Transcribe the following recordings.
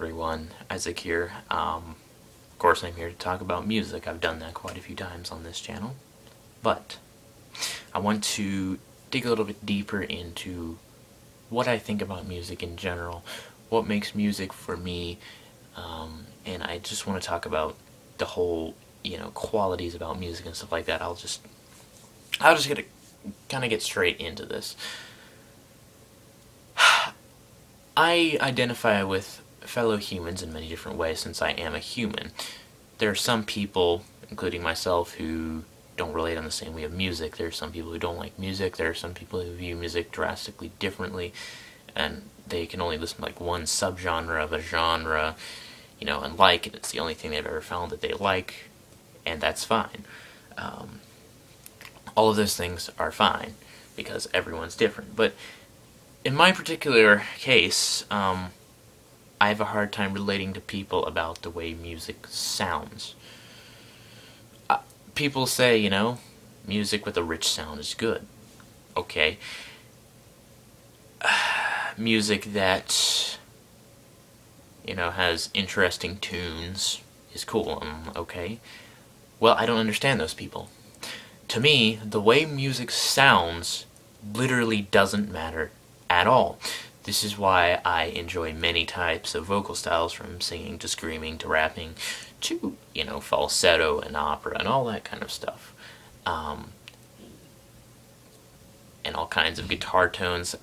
everyone, Isaac here. Of course I'm here to talk about music. I've done that quite a few times on this channel. But I want to dig a little bit deeper into what I think about music in general, what makes music for me, and I just want to talk about the whole, qualities about music and stuff like that. I'll just get straight into this. I identify with fellow humans in many different ways since I am a human. There are some people, including myself, who don't relate on the same way of music. There are some people who don't like music. There are some people who view music drastically differently, and they can only listen to like one subgenre of a genre, and like it. It's the only thing they've ever found that they like, and that's fine. All of those things are fine because everyone's different. But in my particular case, I have a hard time relating to people about the way music sounds. People say, music with a rich sound is good. Okay. Music that, has interesting tunes is cool. Okay. Well, I don't understand those people. To me, the way music sounds literally doesn't matter at all. This is why I enjoy many types of vocal styles, from singing to screaming to rapping to, falsetto and opera and all that kind of stuff. And all kinds of guitar tones.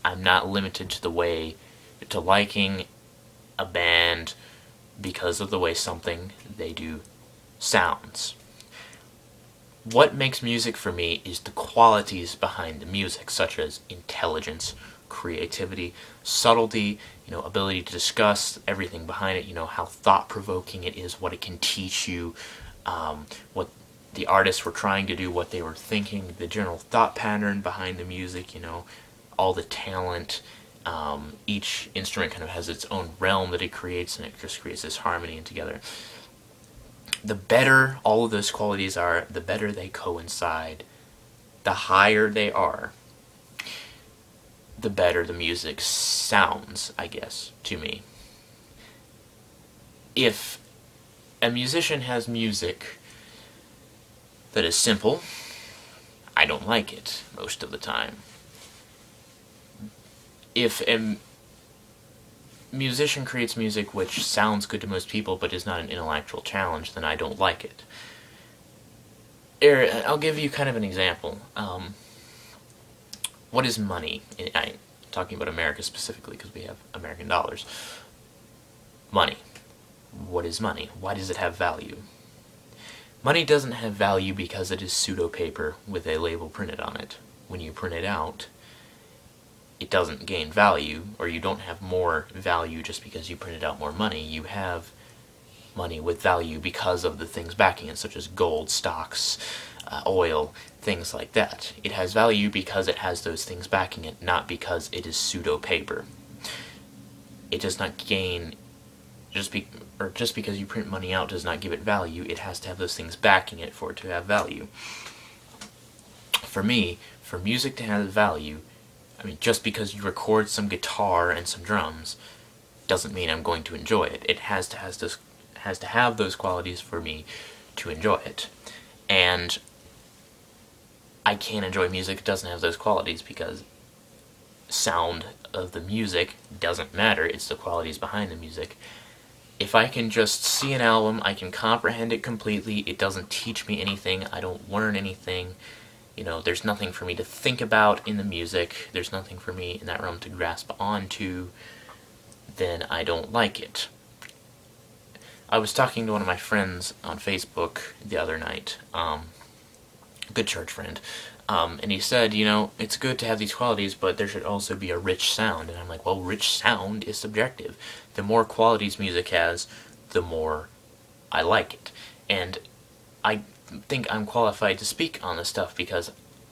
I'm not limited to liking a band because of the way something they do sounds. What makes music for me is the qualities behind the music, such as intelligence, creativity, subtlety, ability to discuss everything behind it, how thought-provoking it is, what it can teach you, what the artists were trying to do, what they were thinking, the general thought pattern behind the music, all the talent. Each instrument kind of has its own realm that it creates, and it just creates this harmony and together. The better all of those qualities are, the better they coincide, the higher they are, the better the music sounds, I guess, to me. If a musician has music that is simple, I don't like it most of the time. If a musician creates music which sounds good to most people but is not an intellectual challenge, then I don't like it. I'll give you kind of an example. What is money? I'm talking about America specifically because we have American dollars. Money. What is money? Why does it have value? Money doesn't have value because it is pseudo paper with a label printed on it. When you print it out, it doesn't gain value, or you don't have more value just because you printed out more money. You have money with value because of the things backing it, such as gold, stocks, oil, things like that. It has value because it has those things backing it, not because it is pseudo paper. It does not gain just because you print money out does not give it value. It has to have those things backing it for it to have value. For me, for music to have value, just because you record some guitar and some drums doesn't mean I'm going to enjoy it. It has to have those qualities for me to enjoy it. And I can't enjoy music that doesn't have those qualities because sound of the music doesn't matter. It's the qualities behind the music. If I can just see an album, I can comprehend it completely. It doesn't teach me anything. I don't learn anything. There's nothing for me to think about in the music. There's nothing for me in that realm to grasp onto. Then I don't like it. I was talking to one of my friends on Facebook the other night, a good church friend, and he said, it's good to have these qualities, but there should also be a rich sound. And I'm like, well, rich sound is subjective. The more qualities music has, the more I like it. And I think I'm qualified to speak on this stuff because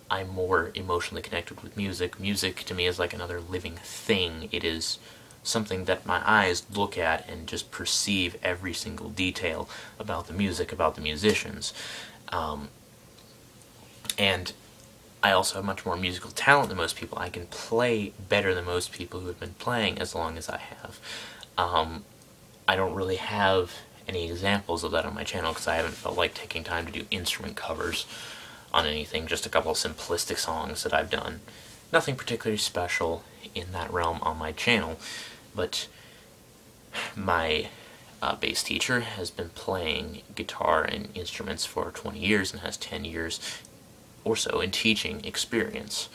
I'm more emotionally connected with music. Music to me is like another living thing. It is something that my eyes look at and just perceive every single detail about the music, about the musicians. And I also have much more musical talent than most people. I can play better than most people who have been playing as long as I have. I don't really have any examples of that on my channel because I haven't felt like taking time to do instrument covers on anything, just a couple of simplistic songs that I've done. Nothing particularly special in that realm on my channel, but my bass teacher has been playing guitar and instruments for 20 years and has 10 years or so in teaching experience.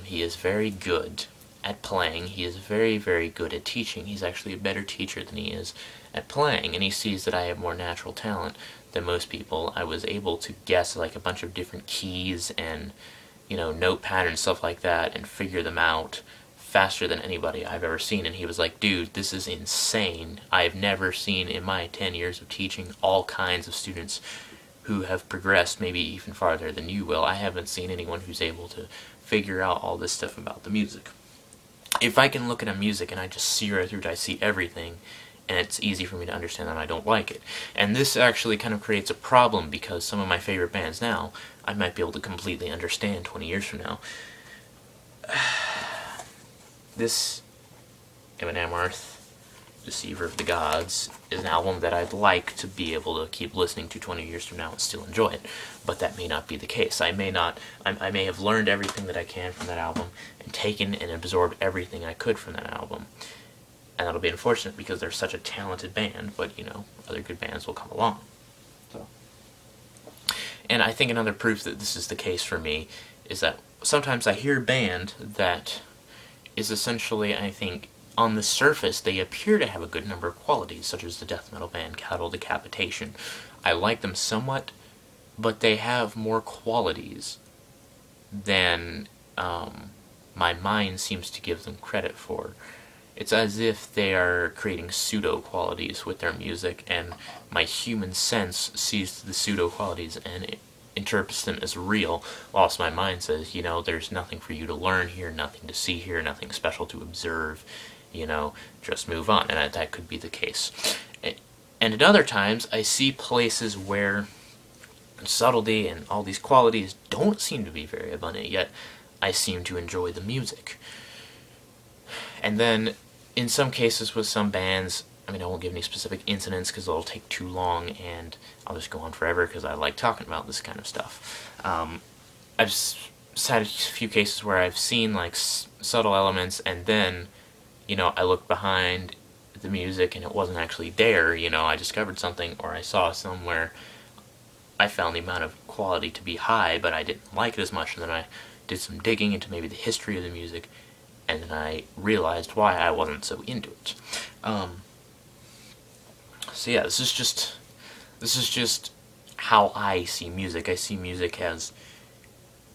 He is very good at playing. He is very, very good at teaching. He's actually a better teacher than he is at playing, and he sees that I have more natural talent than most people. I was able to guess like a bunch of different keys and, you know, note patterns, stuff like that, and figure them out faster than anybody I've ever seen. And he was like, dude, this is insane. I've never seen in my 10 years of teaching all kinds of students who have progressed maybe even farther than you will. I haven't seen anyone who's able to figure out all this stuff about the music. If I can look at a music and I just see right through it, I see everything, and it's easy for me to understand that I don't like it. And this actually kind of creates a problem because some of my favorite bands now, I might be able to completely understand 20 years from now. This Eminem Earth, Deceiver of the Gods, is an album that I'd like to be able to keep listening to 20 years from now and still enjoy it, but that may not be the case. I may have learned everything that I can from that album and taken and absorbed everything I could from that album, and that'll be unfortunate because they're such a talented band, but, you know, other good bands will come along. So. And I think another proof that this is the case for me is that sometimes I hear a band that is essentially, I think, on the surface, they appear to have a good number of qualities, such as the death metal band Cattle Decapitation. I like them somewhat, but they have more qualities than my mind seems to give them credit for. It's as if they are creating pseudo qualities with their music, and my human sense sees the pseudo qualities and it interprets them as real, whilst my mind says, you know, there's nothing for you to learn here, nothing to see here, nothing special to observe, you know, just move on. And that could be the case. And at other times, I see places where subtlety and all these qualities don't seem to be very abundant, yet I seem to enjoy the music. And then, in some cases with some bands, I mean, I won't give any specific incidents because it'll take too long, and I'll just go on forever because I like talking about this kind of stuff. I've had a few cases where I've seen, like, subtle elements, and then, you know, I looked behind the music and it wasn't actually there. You know, I discovered something, or I saw somewhere I found the amount of quality to be high, but I didn't like it as much, and then I did some digging into maybe the history of the music, and then I realized why I wasn't so into it. So yeah, this is just how I see music. I see music as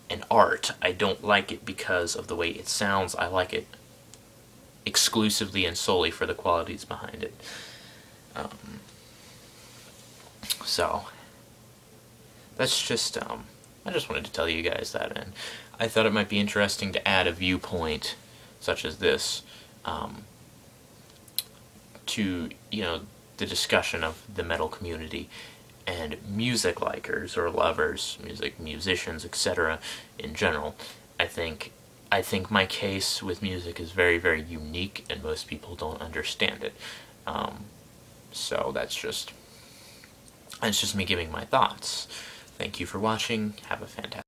an art. I don't like it because of the way it sounds. I like it exclusively and solely for the qualities behind it. So that's just I just wanted to tell you guys that, and I thought it might be interesting to add a viewpoint such as this to, you know, the discussion of the metal community and music likers or lovers, musicians, etc. in general. I think my case with music is very, very unique, and most people don't understand it. So that's just me giving my thoughts. Thank you for watching. Have a fantastic